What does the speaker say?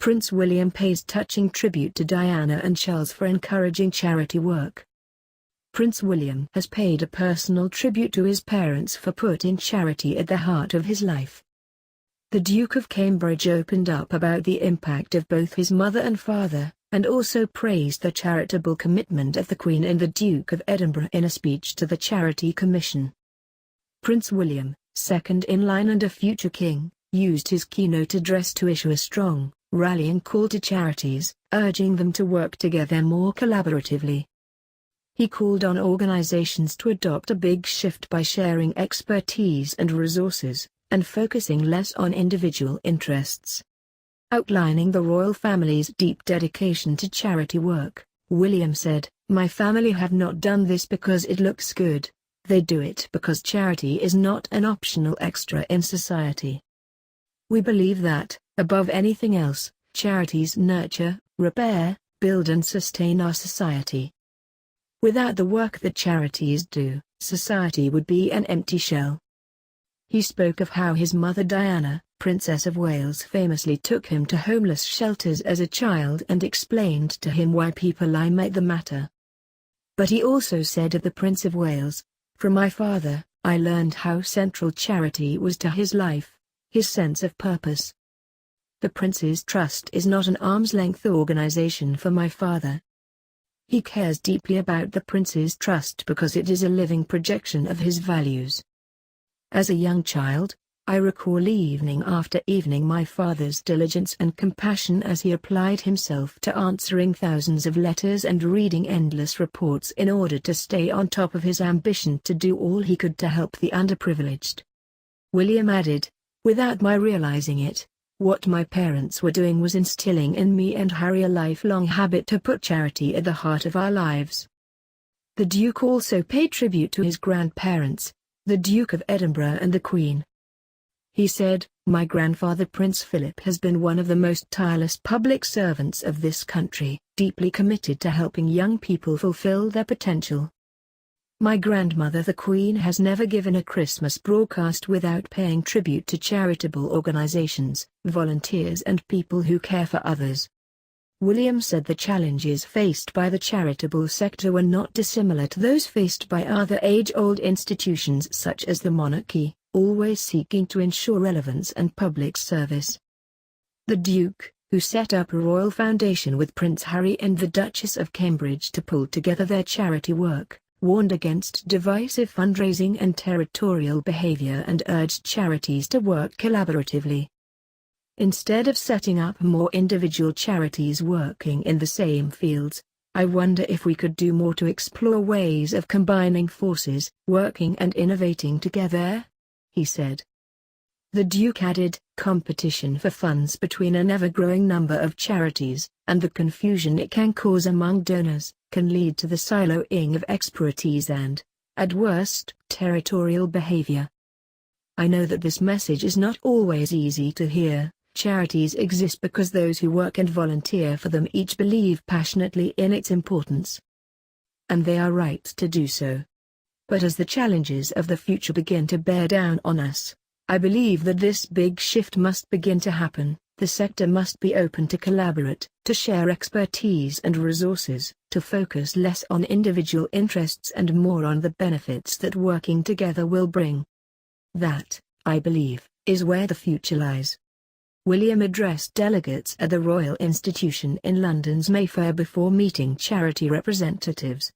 Prince William pays touching tribute to Diana and Charles for encouraging charity work. Prince William has paid a personal tribute to his parents for putting charity at the heart of his life. The Duke of Cambridge opened up about the impact of both his mother and father, and also praised the charitable commitment of the Queen and the Duke of Edinburgh in a speech to the Charity Commission. Prince William, second in line and a future king, used his keynote address to issue a strong, rallying call to charities, urging them to work together more collaboratively. He called on organizations to adopt a big shift by sharing expertise and resources, and focusing less on individual interests. Outlining the royal family's deep dedication to charity work, William said, "My family have not done this because it looks good, they do it because charity is not an optional extra in society. We believe that, above anything else, charities nurture, repair, build and sustain our society. Without the work that charities do, society would be an empty shell." He spoke of how his mother Diana, Princess of Wales, famously took him to homeless shelters as a child and explained to him why people might the matter. But he also said of the Prince of Wales, "From my father, I learned how central charity was to his life, his sense of purpose. The Prince's Trust is not an arm's-length organization for my father. He cares deeply about the Prince's Trust because it is a living projection of his values. As a young child, I recall evening after evening my father's diligence and compassion as he applied himself to answering thousands of letters and reading endless reports in order to stay on top of his ambition to do all he could to help the underprivileged." William added, "Without my realizing it, what my parents were doing was instilling in me and Harry a lifelong habit to put charity at the heart of our lives." The Duke also paid tribute to his grandparents, the Duke of Edinburgh and the Queen. He said, "My grandfather Prince Philip has been one of the most tireless public servants of this country, deeply committed to helping young people fulfill their potential. My grandmother the Queen has never given a Christmas broadcast without paying tribute to charitable organizations, volunteers and people who care for others." William said the challenges faced by the charitable sector were not dissimilar to those faced by other age-old institutions such as the monarchy, always seeking to ensure relevance and public service. The Duke, who set up a royal foundation with Prince Harry and the Duchess of Cambridge to pull together their charity work, warned against divisive fundraising and territorial behavior and urged charities to work collaboratively. "Instead of setting up more individual charities working in the same fields, I wonder if we could do more to explore ways of combining forces, working and innovating together," he said. The Duke added, "Competition for funds between an ever-growing number of charities, and the confusion it can cause among donors, can lead to the siloing of expertise and, at worst, territorial behavior. I know that this message is not always easy to hear. Charities exist because those who work and volunteer for them each believe passionately in its importance. And they are right to do so. But as the challenges of the future begin to bear down on us, I believe that this big shift must begin to happen. The sector must be open to collaborate, to share expertise and resources, to focus less on individual interests and more on the benefits that working together will bring. That, I believe, is where the future lies." William addressed delegates at the Royal Institution in London's Mayfair before meeting charity representatives.